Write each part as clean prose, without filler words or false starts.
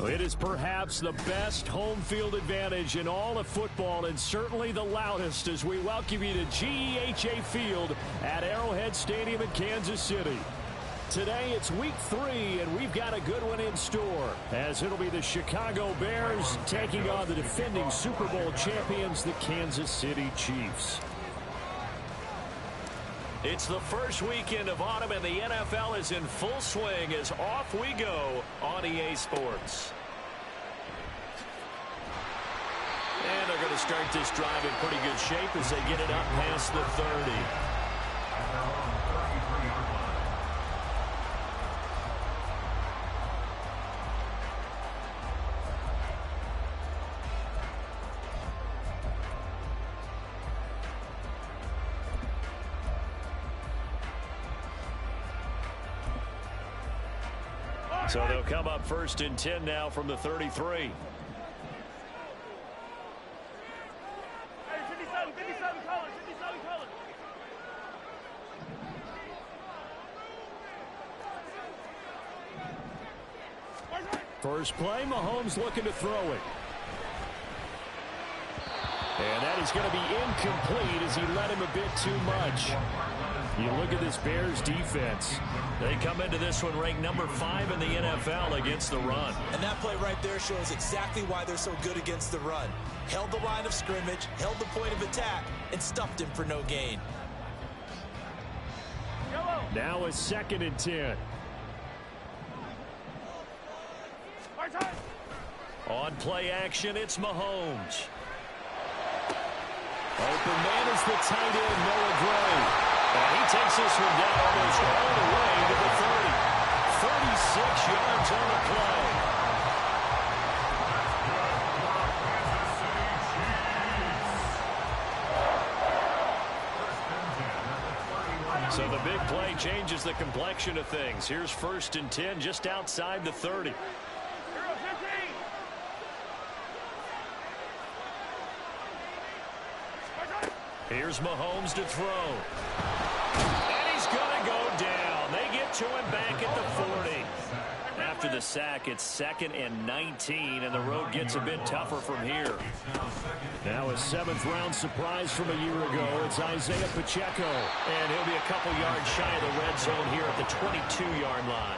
It is perhaps the best home field advantage in all of football, and certainly the loudest, as we welcome you to GEHA Field at Arrowhead Stadium in Kansas City. Today it's week 3, and we've got a good one in store, as it'll be the Chicago Bears taking on the defending Super Bowl champions, the Kansas City Chiefs. It's the first weekend of autumn, and the NFL is in full swing as off we go on EA Sports. And they're going to start this drive in pretty good shape as they get it up past the 30. So they'll come up 1st and 10 now from the 33. First play, Mahomes looking to throw it. And that is going to be incomplete as he let him a bit too much. You look at this Bears defense. They come into this one ranked number 5 in the NFL against the run. And that play right there shows exactly why they're so good against the run. Held the line of scrimmage, held the point of attack, and stuffed him for no gain. Now a 2nd and 10. On play action, it's Mahomes. Open man is the tight end, Noah Gray. And he takes this one down almost all the way to the 30. 36 yards on the play. So the big play changes the complexion of things. Here's 1st and 10 just outside the 30. Here's Mahomes to throw. And he's going to go down. They get to him back at the 40. After the sack, it's 2nd and 19, and the road gets a bit tougher from here. Now a 7th-round surprise from a year ago. It's Isaiah Pacheco. And he'll be a couple yards shy of the red zone here at the 22-yard line.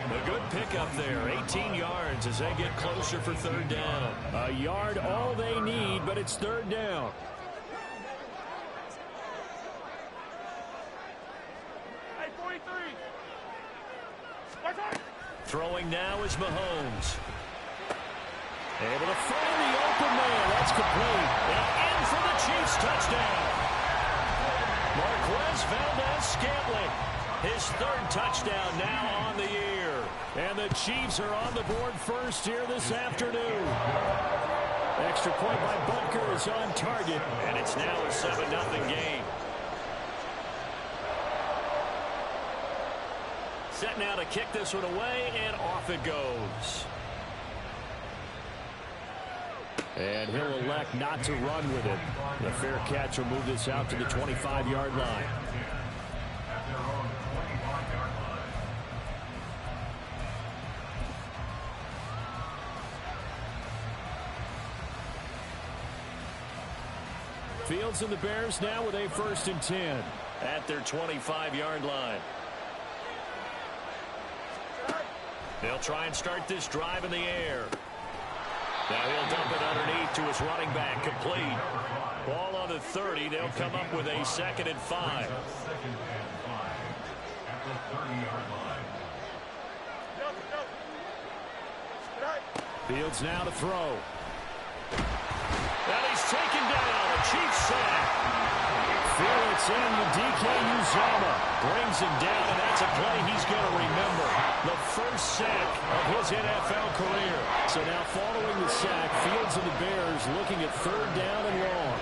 A good pickup there, 18 yards as they get closer for 3rd down. A yard all they need, but it's 3rd down. Throwing now is Mahomes. Able to find the open man. That's complete. And in for the Chiefs touchdown. Marquez Valdes-Scantling. His 3rd touchdown now on the year. And the Chiefs are on the board first here this afternoon. Extra point by Butker is on target. And it's now a 7-0 game. Set now to kick this one away, and off it goes. And he'll elect not to run with it. The fair catch will move this out to the 25-yard line. Fields and the Bears now with a 1st and 10. At their 25-yard line. They'll try and start this drive in the air. Now he'll dump it underneath to his running back, complete. Ball on the 30. They'll come up with a 2nd and 5. Fields now to throw. And he's taken down. A Chiefs sack. Felix in the DK Uzomah. Brings him down, and that's a play he's going to remember. The first sack of his NFL career. So now following the sack, Fields and the Bears looking at 3rd down and long.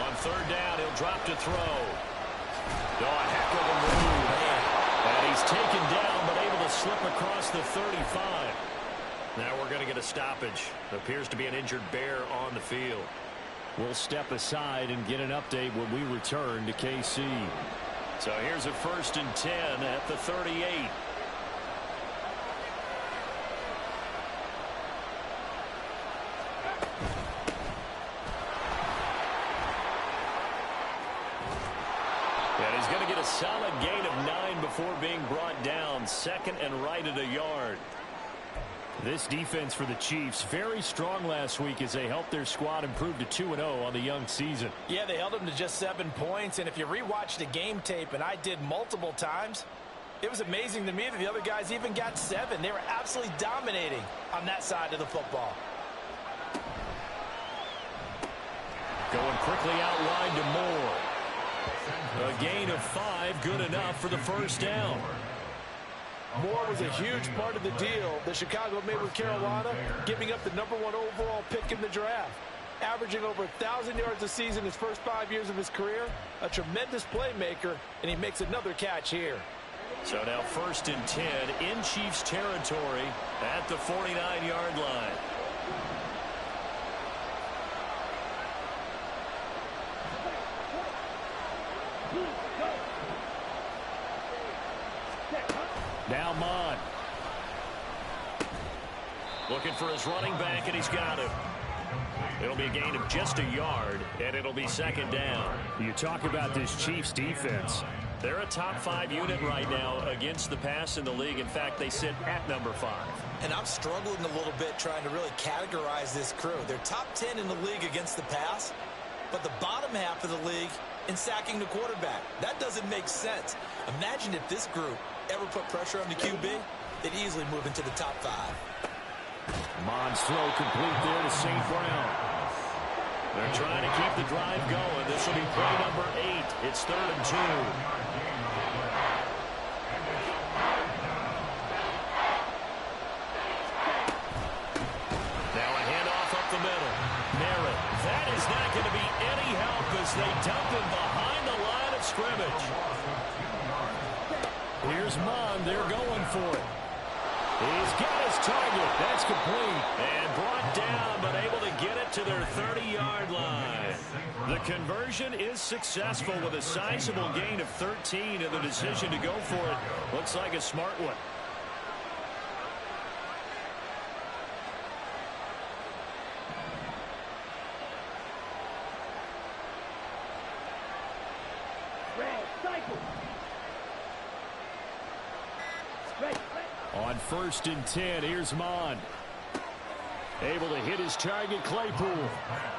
On 3rd down, he'll drop to throw. Oh, a heck of a move. And he's taken down, but able to slip across the 35. Now we're going to get a stoppage. Appears to be an injured Bear on the field. We'll step aside and get an update when we return to KC. So here's a 1st and 10 at the 38. gain of 9 before being brought down. Second and right at a yard. This defense for the Chiefs, very strong last week as they helped their squad improve to 2-0 on the young season. Yeah, they held them to just 7 points, and if you rewatch the game tape, and I did multiple times, it was amazing to me that the other guys even got 7. They were absolutely dominating on that side of the football. Going quickly out wide to Moore. A gain of 5, good enough for the first down. Moore was a huge part of the deal that Chicago made with Carolina, giving up the #1 overall pick in the draft. Averaging over 1,000 yards a season his first 5 years of his career, a tremendous playmaker, and he makes another catch here. So now 1st and 10 in Chiefs territory at the 49-yard line. Now Mond. Looking for his running back, and he's got him. It'll be a gain of just a yard, and it'll be 2nd down. You talk about this Chiefs defense. They're a top 5 unit right now against the pass in the league. In fact, they sit at number 5. And I'm struggling a little bit trying to really categorize this crew. They're top 10 in the league against the pass, but the bottom half of the league in sacking the quarterback. That doesn't make sense. Imagine if this group ever put pressure on the QB, they'd easily move into the top 5. Mond's throw complete there to St. Brown. They're trying to keep the drive going. This will be play number 8. It's 3rd and 2. Now a handoff up the middle. Merritt. That is not going to be any help as they dump him behind the line of scrimmage. Here's Mond. They're going for it. He's got his target. That's complete. And brought down, but able to get it to their 30-yard line. The conversion is successful with a sizable gain of 13, and the decision to go for it looks like a smart one. On 1st and 10, here's Mond. Able to hit his target, Claypool.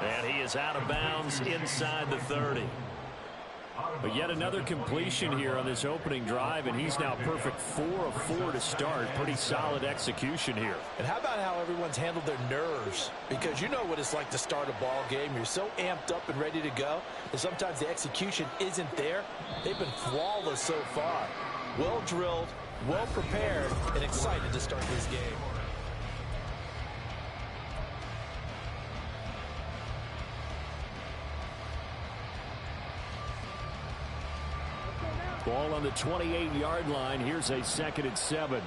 And he is out of bounds inside the 30. But yet another completion here on this opening drive, and he's now perfect 4 of 4 to start. Pretty solid execution here. And how about how everyone's handled their nerves? Because you know what it's like to start a ball game. You're so amped up and ready to go, and sometimes the execution isn't there. They've been flawless so far. Well drilled, well prepared, and excited to start this game. Ball on the 28-yard line. Here's a 2nd and 7.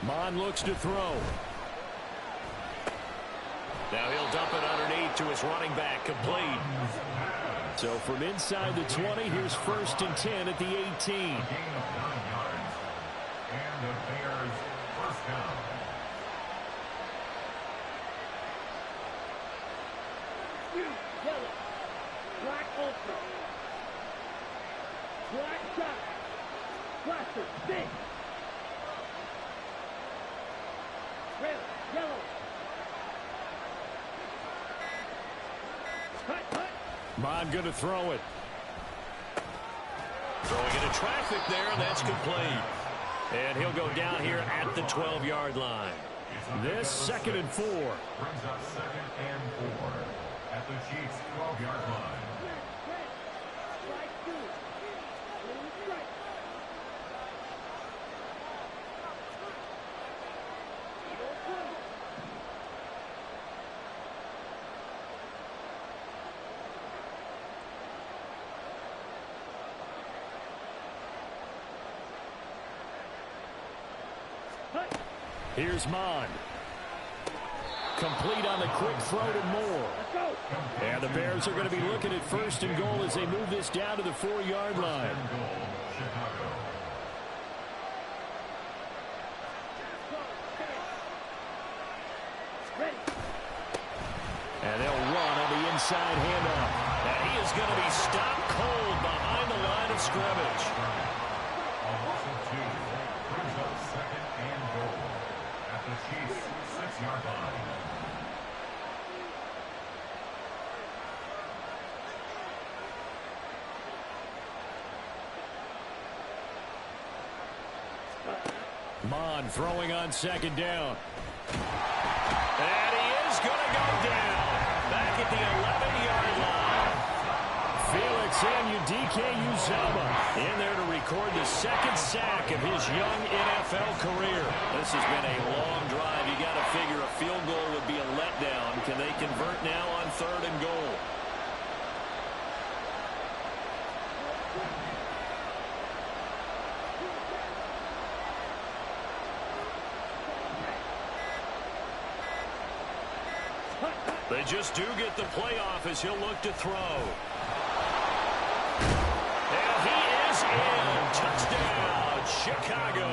Mond looks to throw. Now he'll dump it underneath to his running back, complete. So from inside the 20, here's 1st and 10 at the 18. And the Bears first down. Yellow. Black ultra. Black shot. Blaster. Big. Red. Yellow. Cut. Mond going to throw it. Throwing into traffic there, and that's complete. And he'll go down here at the 12-yard line. This 2nd and 4. Brings up 2nd and 4 at the Chiefs' 12-yard line. Strike two. Strike. Here's Mond. Complete on the quick throw to Moore. And the Bears are going to be looking at first and goal as they move this down to the 4-yard line. And they'll run on the inside handoff. And he is going to be stopped cold behind the line of scrimmage. A loss of 2 brings up second and goal at the Chiefs' 6-yard line. Mond throwing on second down. And he is going to go down. Back at the 11-yard line. Felix Anudike-Uzomah in there to record the second sack of his young NFL career. This has been a long drive. You got to figure a field goal would be a letdown. Can they convert now on 3rd and goal? They just do get the playoff as he'll look to throw. And he is in. Touchdown, Chicago.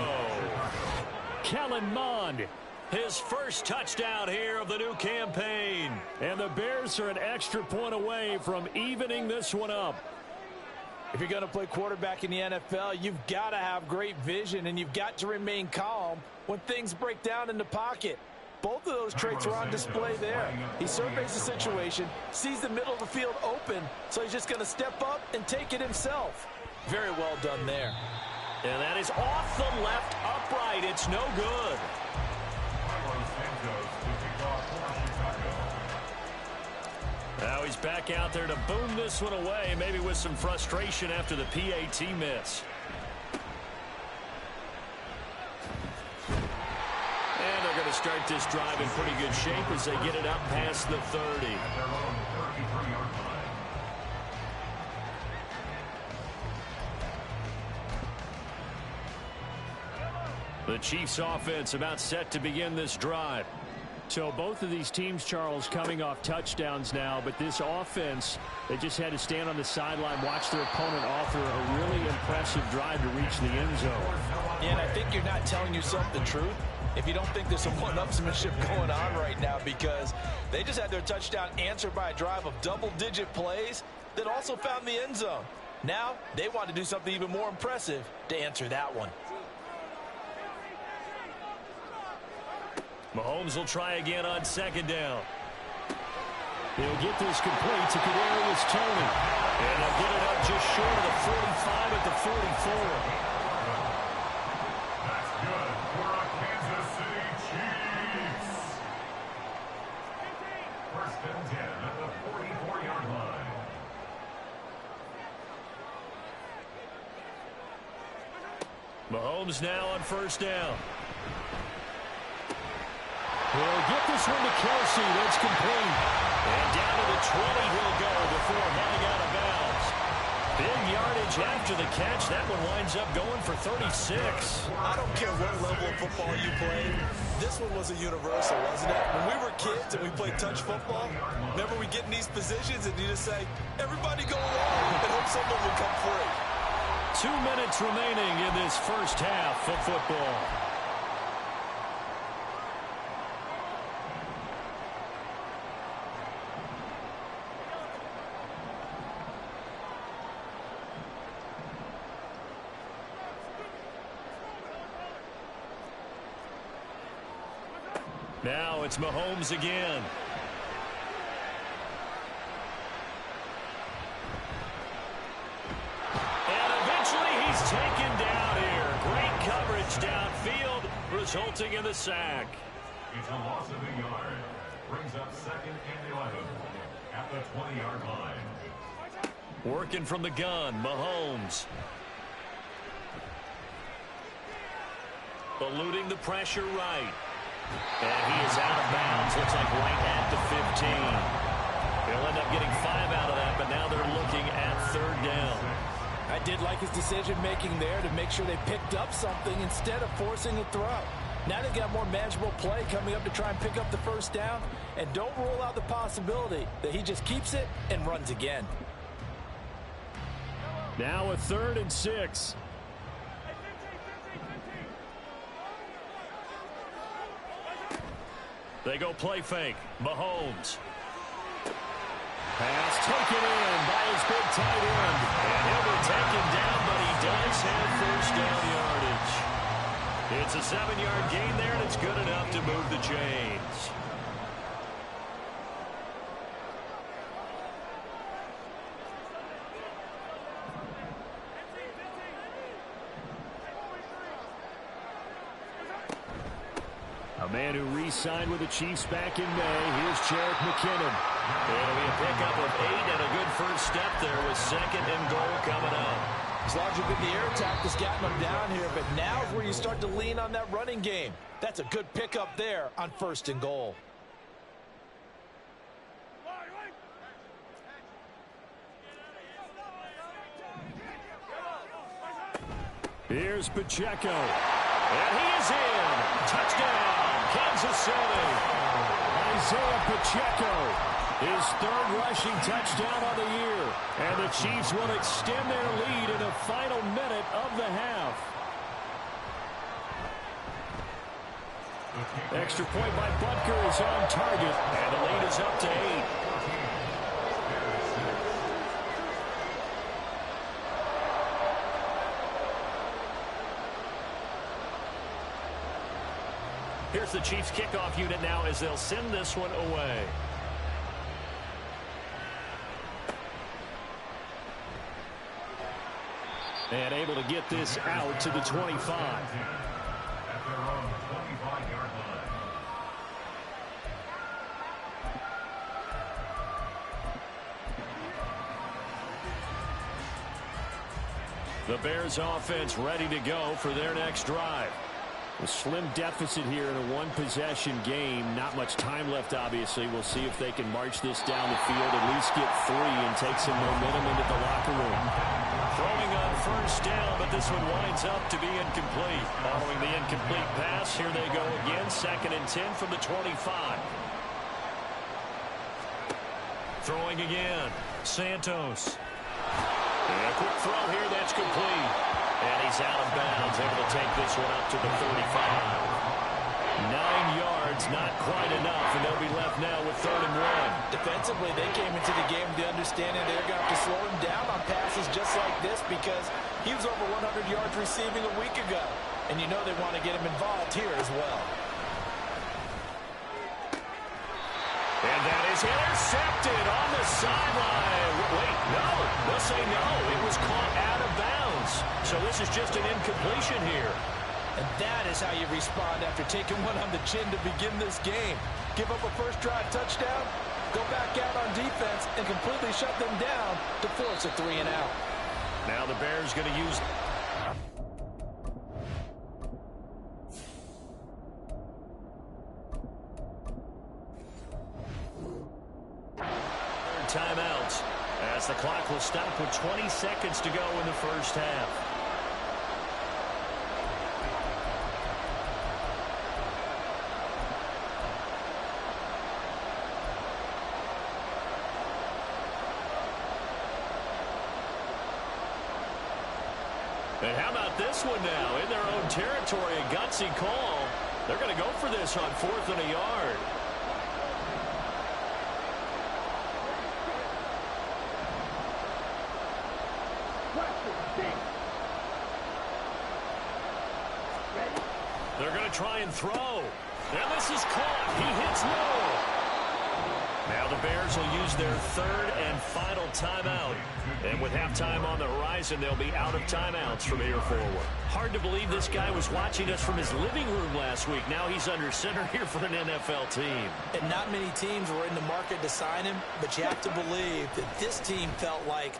Kellen Mond, his first touchdown here of the new campaign. And the Bears are an extra point away from evening this one up. If you're going to play quarterback in the NFL, you've got to have great vision, and you've got to remain calm when things break down in the pocket. Both of those traits are on display there. He surveys the situation, sees the middle of the field open, so he's just going to step up and take it himself. Very well done there. And that is off the left upright. It's no good. Now he's back out there to boom this one away, maybe with some frustration after the PAT miss. Start this drive in pretty good shape as they get it up past the 30. The Chiefs offense about set to begin this drive. So both of these teams, Charles, coming off touchdowns now, but this offense, they just had to stand on the sideline, watch their opponent offer a really impressive drive to reach the end zone. Yeah, and I think you're not telling yourself the truth if you don't think there's some one-upsmanship going on right now, because they just had their touchdown answered by a drive of double-digit plays that also found the end zone. Now they want to do something even more impressive to answer that one. Mahomes will try again on second down. He'll get this complete to Kadarius Toney. And he'll get it up just short of the 45 at the 44. That's good for a Kansas City Chiefs. First and 10 at the 44-yard line. Mahomes now on first down. He'll get this one to Kelsey. That's complete. And down to the 20 he'll go before heading out of bounds. Big yardage after the catch. That one winds up going for 36. I don't care what level of football you played. This one was a universal, wasn't it? When we were kids and we played touch football, remember we get in these positions and you just say, everybody go along and hope someone will come free. 2 minutes remaining in this first half of football. Now it's Mahomes again. And eventually he's taken down here. Great coverage downfield, resulting in the sack. It's a loss of a yard. Brings up second and 11 at the 20-yard line. Working from the gun, Mahomes. Eluding the pressure right. And he is out of bounds. Looks like right at the 15. They'll end up getting 5 out of that, but now they're looking at third down. I did like his decision-making there to make sure they picked up something instead of forcing a throw. Now they've got more manageable play coming up to try and pick up the first down. And don't rule out the possibility that he just keeps it and runs again. Now a 3rd and 6. They go play fake. Mahomes. Pass taken in by his big tight end. And he'll be taken down, but he does have first down yardage. It's a 7-yard gain there, and it's good enough to move the chains. A man who re-signed with the Chiefs back in May. Here's Jerick McKinnon. It'll be a pickup of 8 and a good first step there with 2nd and goal coming up. It's largely been the air attack that's gotten them down here, but now's where you start to lean on that running game. That's a good pickup there on 1st and goal. Here's Pacheco. And he is in. Touchdown, Kansas City. Isaiah Pacheco. His 3rd rushing touchdown of the year. And the Chiefs will extend their lead in the final minute of the half. Extra point by Butker is on target. And the lead is up to 8. Here's the Chiefs kickoff unit now as they'll send this one away. And able to get this out to the 25. At their own 25-yard line. The Bears offense ready to go for their next drive. A slim deficit here in a one-possession game. Not much time left, obviously. We'll see if they can march this down the field, at least get 3 and take some momentum into the locker room. Throwing on first down, but this one winds up to be incomplete. Following the incomplete pass, here they go again. 2nd and 10 from the 25. Throwing again. Santos. And a quick throw here, that's complete. And he's out of bounds, able to take this one up to the 35. 9 yards, not quite enough, and they'll be left now with 3rd and 1. Defensively, they came into the game with the understanding they're going to have to slow him down on passes just like this because he was over 100 yards receiving a week ago. And you know they want to get him involved here as well. And that is intercepted on the sideline. Wait, no. They'll say no. It was caught out of bounds. So this is just an incompletion here. And that is how you respond after taking one on the chin to begin this game. Give up a first drive touchdown, go back out on defense, and completely shut them down to force a 3 and out. Now the Bears going to use... timeouts as the clock will stop with 20 seconds to go in the first half. And how about this one now? In their own territory, a gutsy call. They're going to go for this on 4th and a yard. They're going to try and throw. And this is caught. He hits low. Now the Bears will use their 3rd and final timeout. And with halftime on the horizon, they'll be out of timeouts from here forward. Hard to believe this guy was watching us from his living room last week. Now he's under center here for an NFL team. And not many teams were in the market to sign him, but you have to believe that this team felt like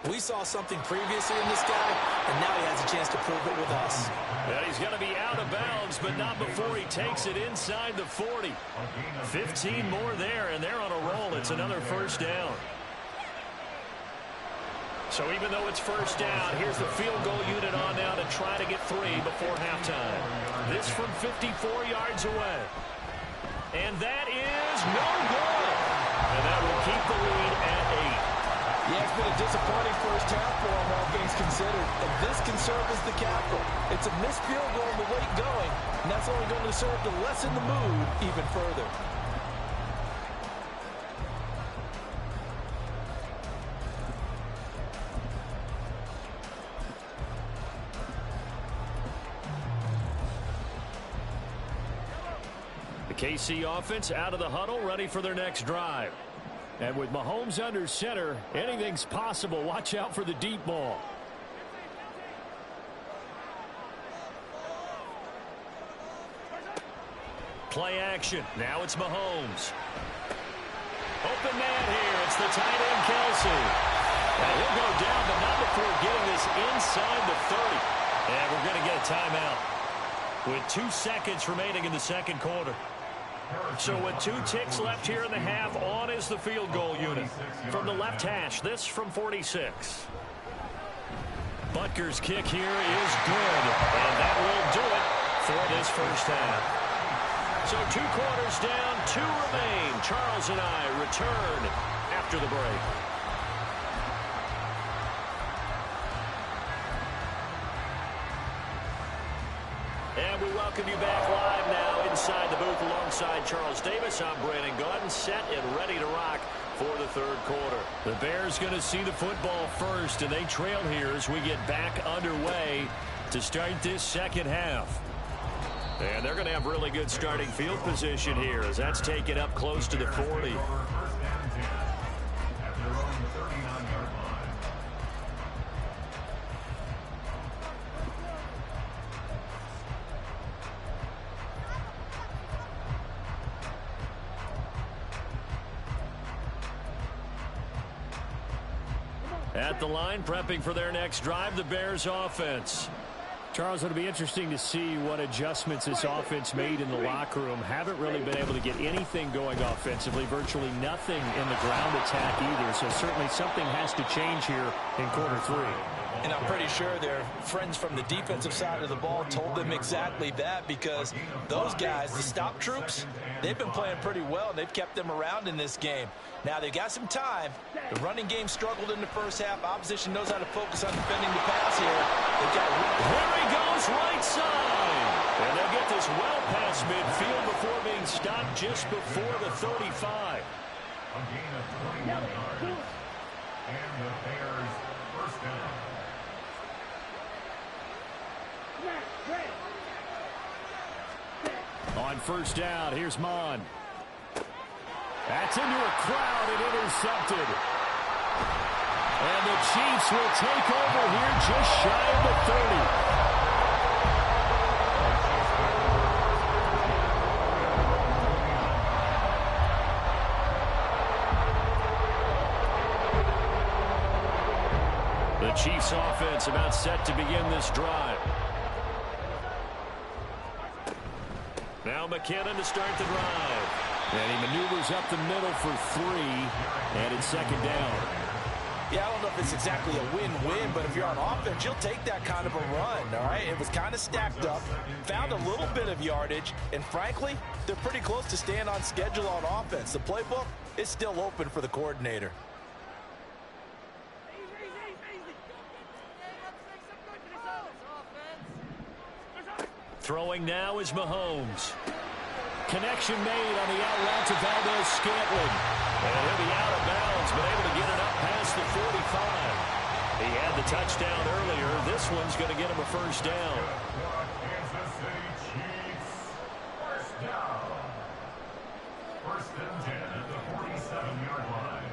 we saw something previously in this guy, and now he has a chance to prove it with us. And he's going to be out of bounds, but not before he takes it inside the 40. 15 more there, and they're on a roll. It's another first down. So even though it's first down, here's the field goal unit on now to try to get 3 before halftime. This this from 54 yards away. And that is no good. And that will keep the lead at 8. Yeah, it's been a disappointing first half for him, all things considered. And this can serve as the capital. It's a missed field goal in the late going, and that's only going to serve to lessen the mood even further. KC offense out of the huddle, ready for their next drive. And with Mahomes under center, anything's possible. Watch out for the deep ball. Play action. Now it's Mahomes. Open man here. It's the tight end, Kelsey. And he'll go down, but not before getting this inside the 30. And we're going to get a timeout with 2 seconds remaining in the second quarter. So with 2 ticks left here in the half, on is the field goal unit. From the left hash, this from 46. Butker's kick here is good, and that will do it for this first half. So 2 quarters down, 2 remain. Charles and I return after the break. And we welcome you back live now inside the booth alongside Charles Davis. I'm Brandon Gaudin, set and ready to rock for the third quarter. The Bears going to see the football first, and they trail here as we get back underway to start this second half. And they're going to have really good starting field position here as that's taken up close to the 40. At the line, prepping for their next drive, the Bears offense. Charles, it'll be interesting to see what adjustments this offense made in the locker room. Haven't really been able to get anything going offensively, virtually nothing in the ground attack either. So certainly something has to change here in quarter 3. And I'm pretty sure their friends from the defensive side of the ball told them exactly that, because those guys, the stop troops, they've been playing pretty well, and they've kept them around in this game. Now, they've got some time. The running game struggled in the first half. Opposition knows how to focus on defending the pass here. Here he goes, right side. And they'll get this well past midfield before being stopped just before the 35. A gain of 21 yards. And the Bears first down. On first down, here's Mon. That's into a crowd and intercepted. And the Chiefs will take over here just shy of the 30. The Chiefs offense about set to begin this drive. Now McKinnon to start the drive. And he maneuvers up the middle for 3. And it's second down. Yeah, I don't know if it's exactly a win-win, but if you're on offense, you'll take that kind of a run, all right? It was kind of stacked up, found a little bit of yardage, and frankly, they're pretty close to staying on schedule on offense. The playbook is still open for the coordinator. Throwing now is Mahomes. Connection made on the out route to Valdes-Scantling. And he'll be out of bounds, but able to get it up past the 45. He had the touchdown earlier. This one's going to get him a first down. Kansas City Chiefs. First down. First and 10 at the 47-yard line.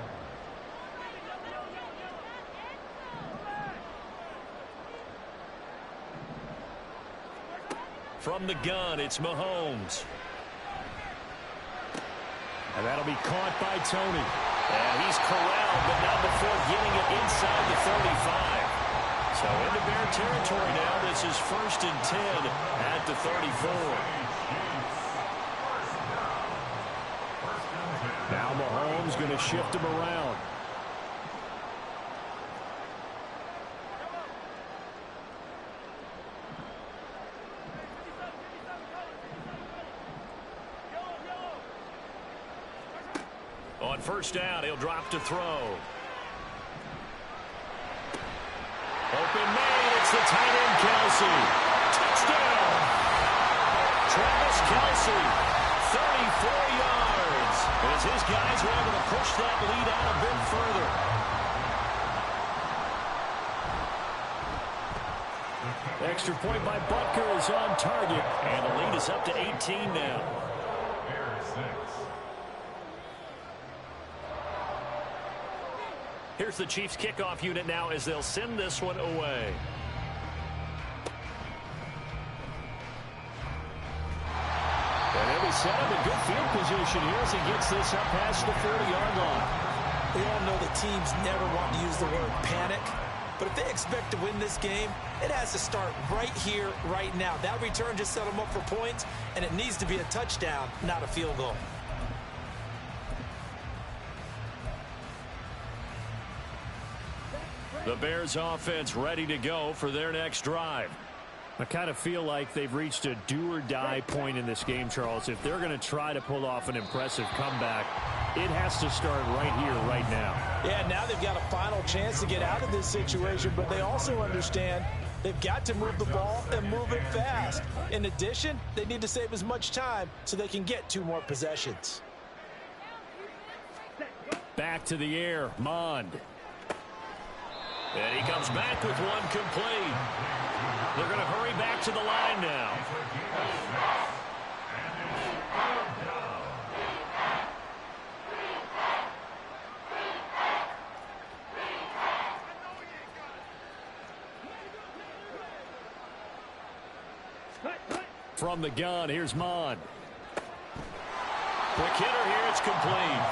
From the gun, it's Mahomes. And that'll be caught by Tony. And he's corralled, but not before getting it inside the 35. So into Bear territory now. This is first and 10 at the 34. Now Mahomes going to shift him around. On first down, he'll drop to throw. Open man, it's the tight end, Kelce. Touchdown! Travis Kelce, 34 yards. As his guys were able to push that lead out a bit further. Extra point by Butker is on target. And the lead is up to 18 now. Bears 6. Here's the Chiefs kickoff unit now as they'll send this one away. And they'll be set up in good field position here as he gets this up past the 40-yard line. We all know the teams never want to use the word panic, but if they expect to win this game, it has to start right here, right now. That return just set them up for points, and it needs to be a touchdown, not a field goal. The Bears offense ready to go for their next drive. I kind of feel like they've reached a do-or-die point in this game, Charles. If they're going to try to pull off an impressive comeback, it has to start right here, right now. Yeah, now they've got a final chance to get out of this situation, but they also understand they've got to move the ball and move it fast. In addition, they need to save as much time so they can get 2 more possessions. Back to the air, Mond. And he comes back with one complete. They're going to hurry back to the line now. From the gun, here's Mond. Quick hitter here, it's complete.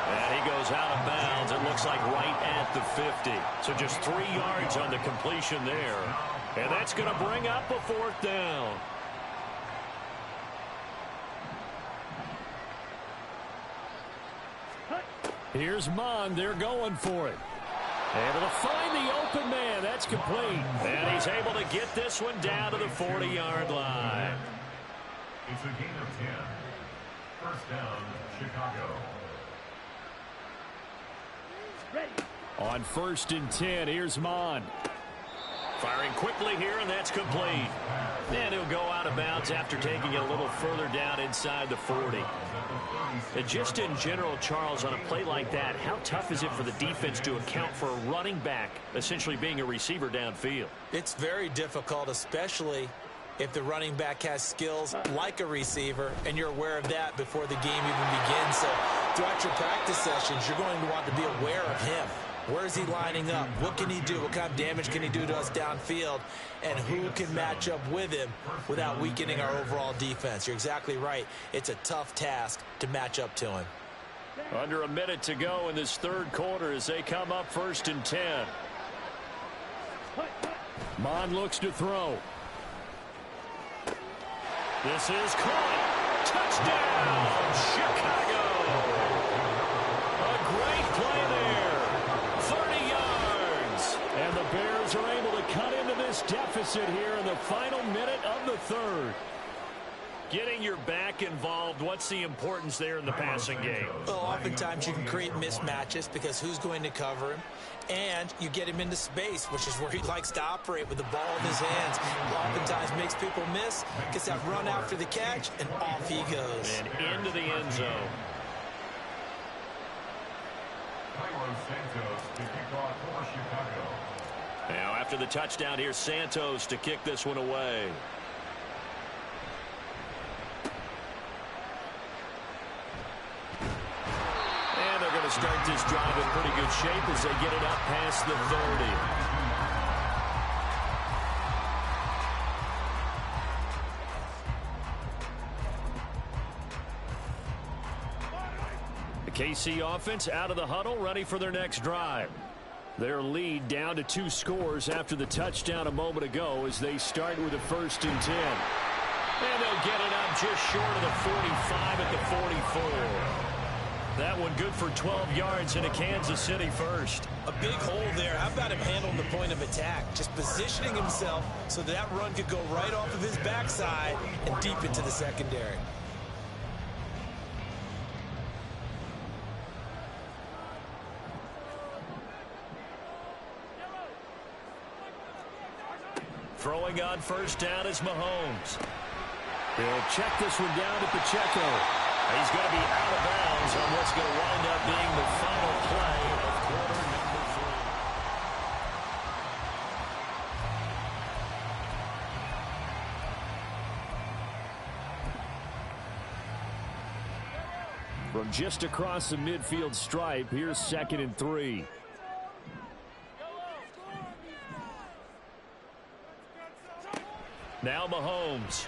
And he goes out of bounds, it looks like right at the 50. So just 3 yards on the completion there. And that's going to bring up a 4th down. Here's Mond, they're going for it. Able to find the open man, that's complete. And he's able to get this one down to the 40-yard line. It's a gain of 10. First down, Chicago. On 1st and 10, here's Mond. Firing quickly here, and that's complete. And he'll go out of bounds after taking it a little further down inside the 40. And just in general, Charles, on a play like that, how tough is it for the defense to account for a running back essentially being a receiver downfield? It's very difficult, especially if the running back has skills like a receiver, and you're aware of that before the game even begins. So throughout your practice sessions, you're going to want to be aware of him. Where is he lining up? What can he do? What kind of damage can he do to us downfield? And who can match up with him without weakening our overall defense? You're exactly right. It's a tough task to match up to him. Under a minute to go in this 3rd quarter as they come up 1st and 10. Mond looks to throw. This is caught. Touchdown, Chicago. A great play there. 30 yards. And the Bears are able to cut into this deficit here in the final minute of the 3rd. Getting your back involved, what's the importance there in the passing game? Well, oftentimes you can create mismatches because who's going to cover him? And you get him into space, which is where he likes to operate with the ball in his hands. Oftentimes makes people miss, gets that run after the catch, and off he goes. And into the end zone. Cairo Santos to kick off for Chicago. Now after the touchdown, here's Santos to kick this one away. And they're going to start this drive in pretty good shape as they get it up past the 30. The KC offense out of the huddle, ready for their next drive. Their lead down to 2 scores after the touchdown a moment ago as they start with a 1st and 10. And they'll get it up just short of the 45 at the 44. That one good for 12 yards into Kansas City first. A big hole there. How about him handling the point of attack? Just positioning himself so that run could go right off of his backside and deep into the secondary. Throwing on first down is Mahomes. He'll check this one down to Pacheco. He's going to be out of bounds on what's going to wind up being the final play of quarter number 3. From just across the midfield stripe, here's 2nd and 3. Now Mahomes.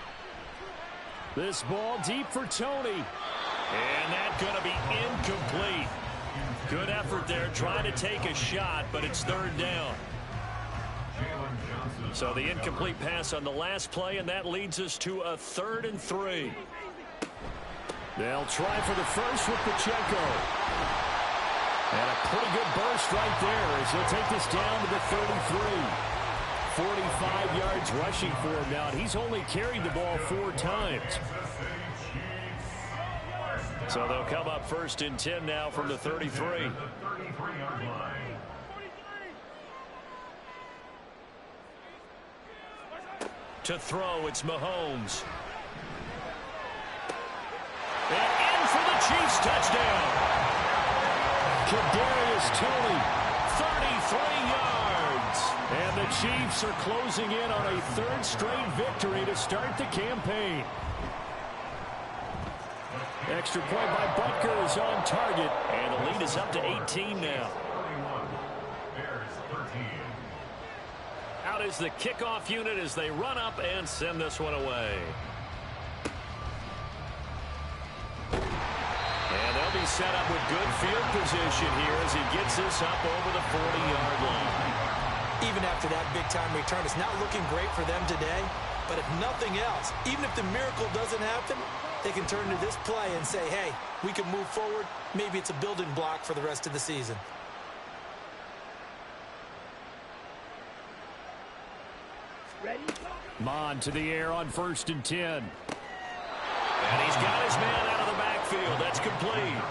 This ball deep for Tony. And that's going to be incomplete. Good effort there trying to take a shot, but it's 3rd down. So the incomplete pass on the last play, and that leads us to a 3rd and 3. They'll try for the first with Pacheco. And a pretty good burst right there as he'll take this down to the 33. 45 yards rushing for him now. He's only carried the ball 4 times. So they'll come up 1st and 10 now from the 33. To throw, it's Mahomes. And in for the Chiefs touchdown. Kadarius Toney, 33 yards. And the Chiefs are closing in on a 3rd straight victory to start the campaign. Extra point by Butker is on target. And the lead is up to 18 now. Out is the kickoff unit as they run up and send this one away. And they'll be set up with good field position here as he gets this up over the 40-yard line. Even after that big-time return, it's not looking great for them today. But if nothing else, even if the miracle doesn't happen, they can turn to this play and say, hey, we can move forward. Maybe it's a building block for the rest of the season. Ready? Mon to the air on 1st and 10. And he's got his man out of the backfield. That's complete.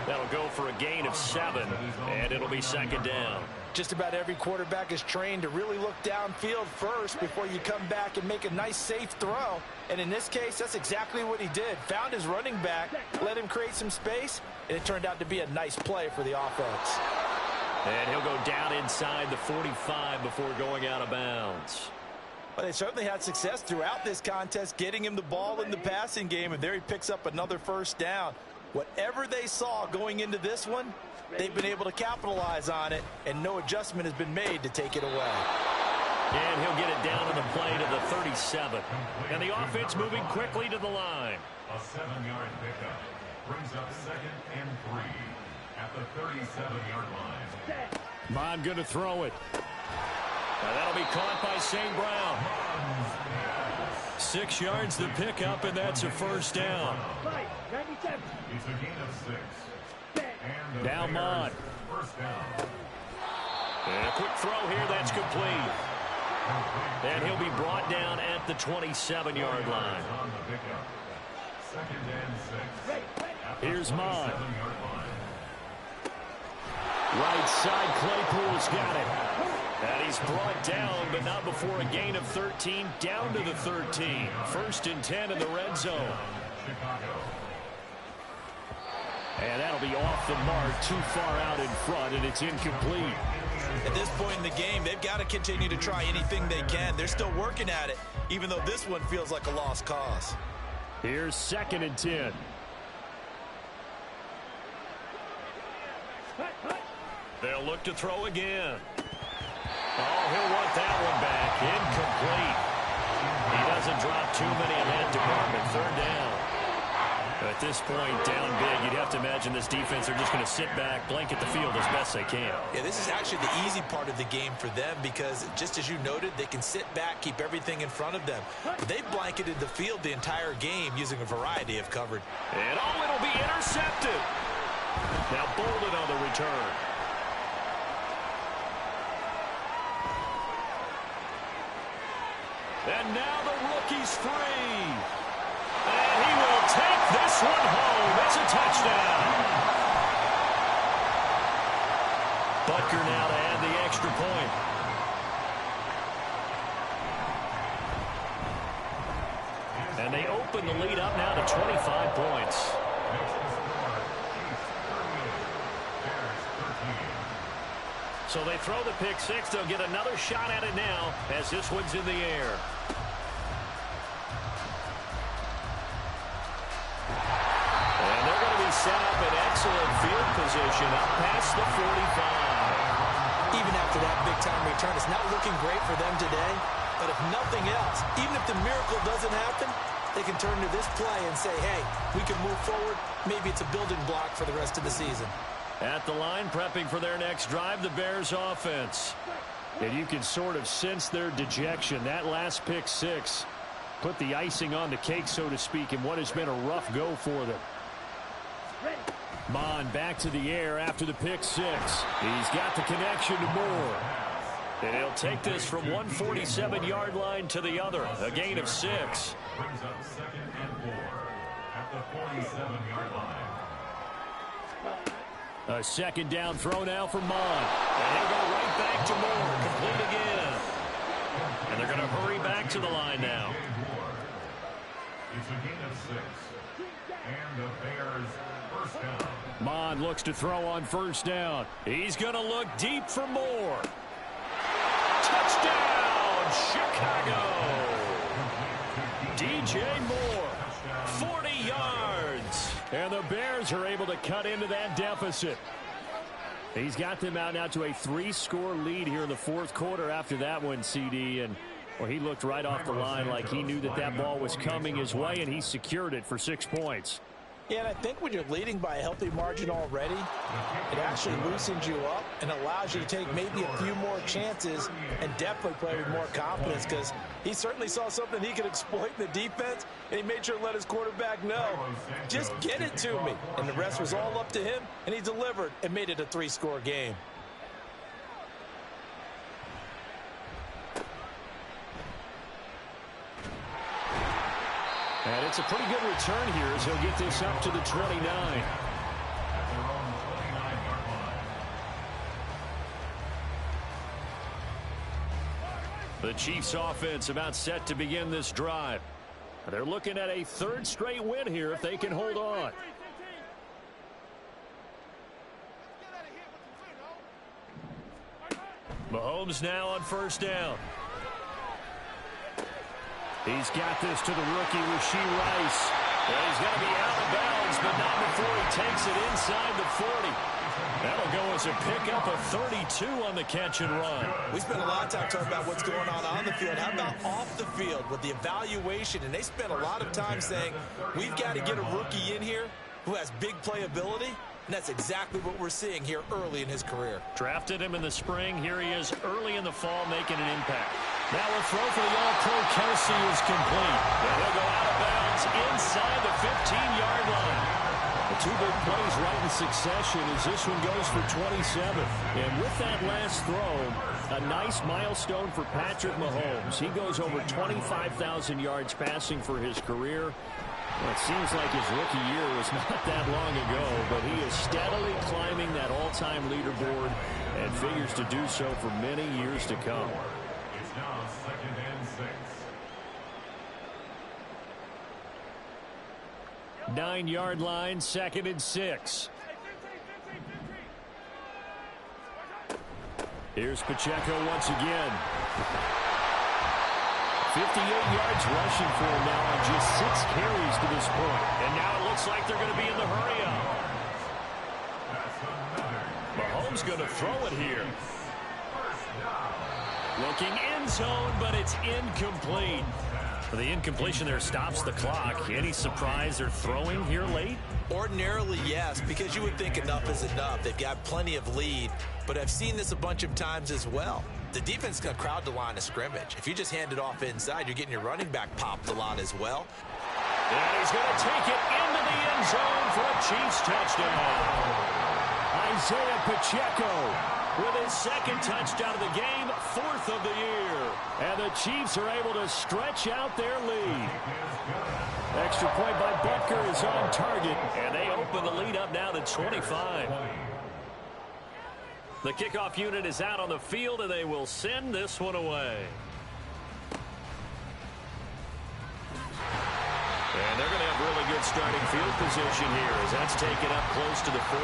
That'll go for a gain of 7, and it'll be 2nd down. Just about every quarterback is trained to really look downfield first before you come back and make a nice, safe throw. And in this case, that's exactly what he did. Found his running back, let him create some space, and it turned out to be a nice play for the offense. And he'll go down inside the 45 before going out of bounds. Well, they certainly had success throughout this contest, getting him the ball in the passing game, and there he picks up another 1st down. Whatever they saw going into this one, they've been able to capitalize on it, and no adjustment has been made to take it away. And he'll get it down to the play to the 37. And the offense moving quickly to the line. A 7-yard pickup brings up 2nd and 3 at the 37-yard line. Mon going to throw it. Now that'll be caught by St. Brown. 6 yards the pickup, and that's a 1st down. 97. It's a gain of 6. And the Now Mon. 1st down. And a quick throw here, that's complete. And he'll be brought down at the 27-yard line. On the pickup. 2nd and 6. Here's Mon. 7-yard line. Right side, Claypool's got it. And he's brought down, but not before a gain of 13, down to the 13. 1st and 10 in the red zone. Chicago. And that'll be off the mark, too far out in front, and it's incomplete. At this point in the game, they've got to continue to try anything they can. They're still working at it, even though this one feels like a lost cause. Here's 2nd and 10. They'll look to throw again. Oh, he'll want that one back. Incomplete. He doesn't drop too many in that department. 3rd down. At this point, down big, you'd have to imagine this defense are just going to sit back, blanket the field as best they can. Yeah, this is actually the easy part of the game for them because, just as you noted, they can sit back, keep everything in front of them. They've blanketed the field the entire game using a variety of coverage. And oh, it'll be intercepted. Now Bolden on the return. And now the rookie's free. And he will take this one home. It's a touchdown. Butker now to add the extra point. open the lead up now to 25 points. So they throw the pick six. They'll get another shot at it now as this one's in the air. And they're going to be set up in excellent field position up past the 45. Even after that big-time return, it's not looking great for them today. But if nothing else, even if the miracle doesn't happen, they can turn to this play and say, hey, we can move forward. Maybe it's a building block for the rest of the season. At the line, prepping for their next drive, the Bears offense. And you can sort of sense their dejection. That last pick six put the icing on the cake, so to speak, in what has been a rough go for them. Mond back to the air after the pick six. He's got the connection to Moore. And he'll take this from 147-yard line to the other. A gain of 6. Brings up 2nd and 4 at the 47-yard line. A second down throw now for Mond. And he'll go right back to Moore. Complete again. And they're going to hurry back to the line now. It's a gain of 6. And the Bears first down. Mond looks to throw on first down. He's going to look deep for Moore. Touchdown, Chicago. DJ Moore, 40 yards. And the Bears are able to cut into that deficit. He's got them out now to a 3-score lead here in the fourth quarter after that one, CD. And well, he looked right off the line like he knew that that ball was coming his way, and he secured it for 6 points. Yeah, and I think when you're leading by a healthy margin already, it actually loosens you up and allows you to take maybe a few more chances and definitely play with more confidence, because he certainly saw something he could exploit in the defense, and he made sure to let his quarterback know, just get it to me. And the rest was all up to him, and he delivered and made it a 3-score game. And it's a pretty good return here as he'll get this up to the 29. The Chiefs offense about set to begin this drive. They're looking at a 3rd straight win here if they can hold on. Mahomes now on first down. He's got this to the rookie, Rashee Rice. Well, he's going to be out of bounds, but not before he takes it inside the 40. That'll go as a pickup of 32 on the catch and run. We spent a lot of time talking about what's going on the field. How about off the field with the evaluation? And they spent a lot of time saying, we've got to get a rookie in here who has big playability. And that's exactly what we're seeing here early in his career. Drafted him in the spring. Here he is early in the fall making an impact. Now a throw for the All-Pro Kelsey is complete. And he'll go out of bounds inside the 15-yard line. The 2 big plays right in succession as this one goes for 27. And with that last throw, a nice milestone for Patrick Mahomes. He goes over 25,000 yards passing for his career. Well, it seems like his rookie year was not that long ago, but he is steadily climbing that all-time leaderboard and figures to do so for many years to come. It's now 2nd and 6. 9-yard line, 2nd and 6. Here's Pacheco once again. 58 yards rushing for him now on just 6 carries to this point. And now it looks like they're going to be in the hurry-up. Mahomes going to throw it here. Looking end zone, but it's incomplete. The incompletion there stops the clock. Any surprise they're throwing here late? Ordinarily, yes, because you would think enough is enough. They've got plenty of lead, but I've seen this a bunch of times as well. The defense is going to crowd the line of scrimmage. If you just hand it off inside, you're getting your running back popped a lot as well. And he's going to take it into the end zone for a Chiefs touchdown. Isaiah Pacheco with his 2nd touchdown of the game, 4th of the year. And the Chiefs are able to stretch out their lead. Extra point by Butker is on target. And they open the lead up now to 25. The kickoff unit is out on the field, and they will send this one away. And they're going to have really good starting field position here as that's taken up close to the 40.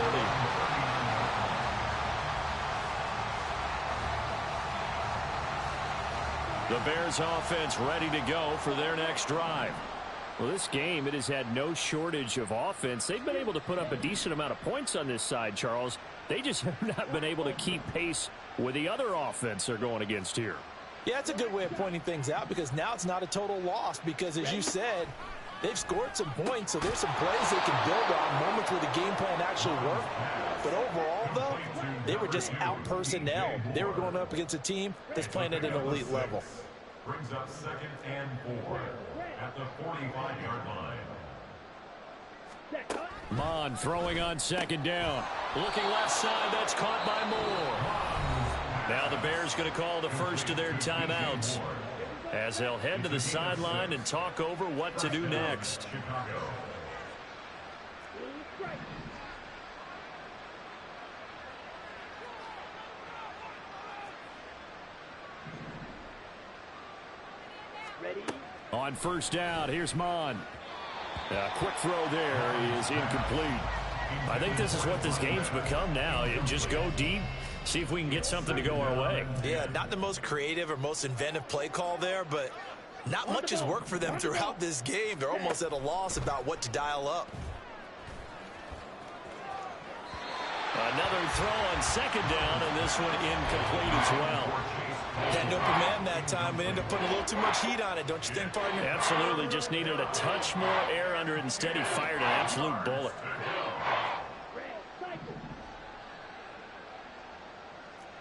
The Bears offense ready to go for their next drive. Well, this game, it has had no shortage of offense. They've been able to put up a decent amount of points on this side, Charles. They just have not been able to keep pace with the other offense they're going against here. Yeah, it's a good way of pointing things out because now it's not a total loss because, as you said, they've scored some points, so there's some plays they can build on, moments where the game plan actually worked. But overall, though, they were just out-personnel. They were going up against a team that's playing at an elite level. Brings up 2nd and 4 at the 45-yard line. Mond throwing on 2nd down. Looking left side, that's caught by Moore. Now the Bears going to call the first of their timeouts as they'll head to the sideline and talk over what to do next. Ready? On 1st down, here's Mond. Quick throw there is incomplete. I think this is what this game's become now. Just go deep, see if we can get something to go our way. Yeah, not the most creative or most inventive play call there, but not much has worked for them throughout this game. They're almost at a loss about what to dial up. Another throw on 2nd down, and this one incomplete as well. Had no command that time, but ended up putting a little too much heat on it, don't you think, partner? Absolutely, just needed a touch more air under it. Instead, he fired an absolute bullet. Red, cycle.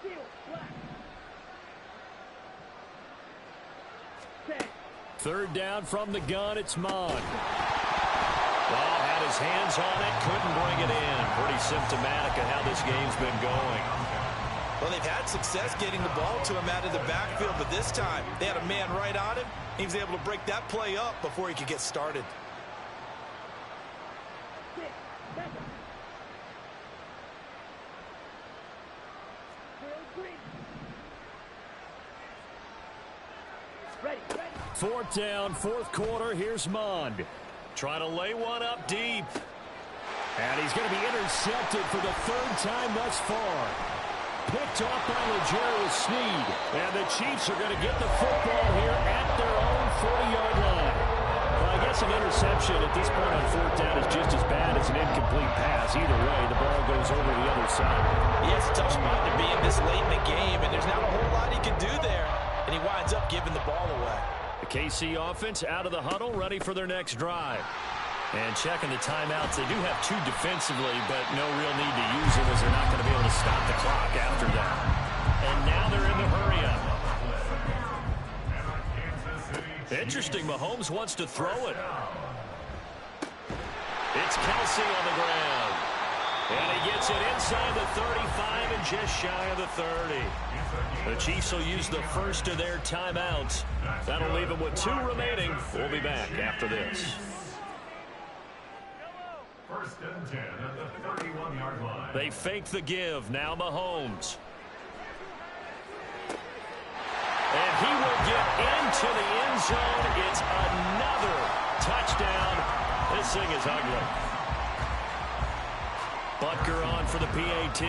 Steel, black. 10. 3rd down from the gun, it's Mond. Well, had his hands on it, couldn't bring it in. Pretty symptomatic of how this game's been going. Well, they've had success getting the ball to him out of the backfield, but this time they had a man right on him. He was able to break that play up before he could get started. 6, 7. Green. Ready, ready. 4th down, 4th quarter, here's Mond. Trying to lay one up deep. And he's going to be intercepted for the 3rd time thus far. Picked off by L'Jarius Sneed. And the Chiefs are going to get the football here at their own 40-yard line. Well, I guess an interception at this point on 4th down is just as bad as an incomplete pass. Either way, the ball goes over the other side. Yeah, it's a tough spot to be in this late in the game, and there's not a whole lot he can do there. And he winds up giving the ball away. The KC offense out of the huddle, ready for their next drive. And checking the timeouts, they do have 2 defensively, but no real need to use them as they're not going to be able to stop the clock after that. And now they're in the hurry-up. Interesting, Mahomes wants to throw it. It's Kelsey on the ground. And he gets it inside the 35 and just shy of the 30. The Chiefs will use the first of their timeouts. That'll leave them with 2 remaining. We'll be back after this. 1st and 10 at the 31-yard line. They fake the give. Now Mahomes. And he will get into the end zone. It's another touchdown. This thing is ugly. Butker on for the PAT.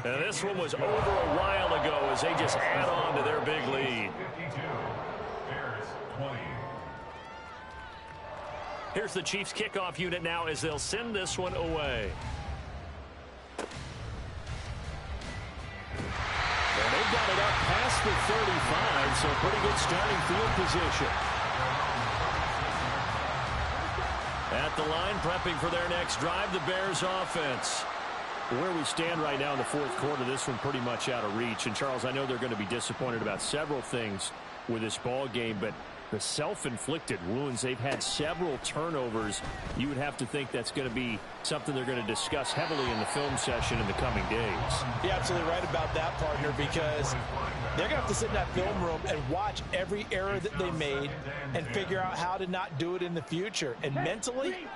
And this one was over a while ago as they just add on to their big lead. 52. Bears 20. Here's the Chiefs kickoff unit now as they'll send this one away. And they've got it up past the 35, so pretty good starting field position. At the line, prepping for their next drive, the Bears offense. Where we stand right now in the 4th quarter, this one pretty much out of reach. And, Charles, I know they're going to be disappointed about several things with this ball game, but the self-inflicted wounds, they've had several turnovers. You would have to think that's going to be something they're going to discuss heavily in the film session in the coming days. You're absolutely right about that, partner, because they're going to have to sit in that film room and watch every error that they made and figure out how to not do it in the future. And mentally,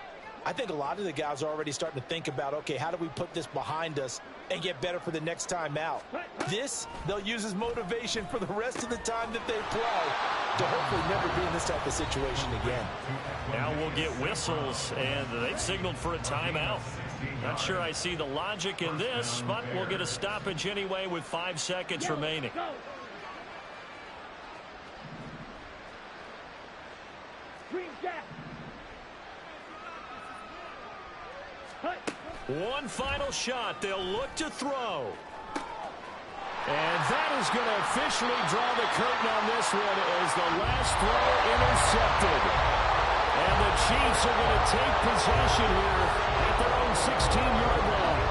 I think a lot of the guys are already starting to think about, okay, how do we put this behind us and get better for the next time out? This, they'll use as motivation for the rest of the time that they play to hopefully never be in this type of situation again. Now we'll get whistles, and they've signaled for a timeout. Not sure I see the logic in this, but we'll get a stoppage anyway with 5 seconds remaining. Go. Green jack. One final shot. They'll look to throw. And that is going to officially draw the curtain on this one as the last throw intercepted. And the Chiefs are going to take possession here at their own 16-yard line.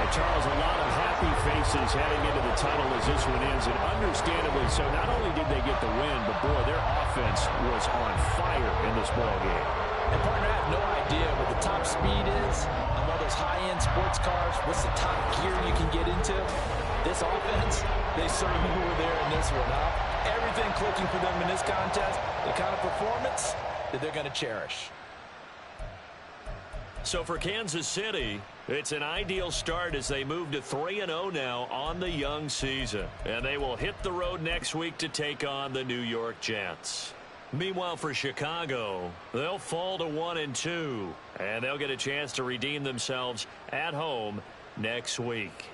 And Charles, a lot of happy faces heading into the tunnel as this one ends, and understandably so. Not only did they get the win, but boy, their offense was on fire in this ball game. And partner, I have no idea what the top speed is on one of those high-end sports cars. What's the top gear you can get into? This offense, they certainly were there in this one, huh? Everything clicking for them in this contest, the kind of performance that they're going to cherish. So for Kansas City, it's an ideal start as they move to 3-0 now on the young season. And they will hit the road next week to take on the New York Jets. Meanwhile, for Chicago, they'll fall to 1-2, and they'll get a chance to redeem themselves at home next week.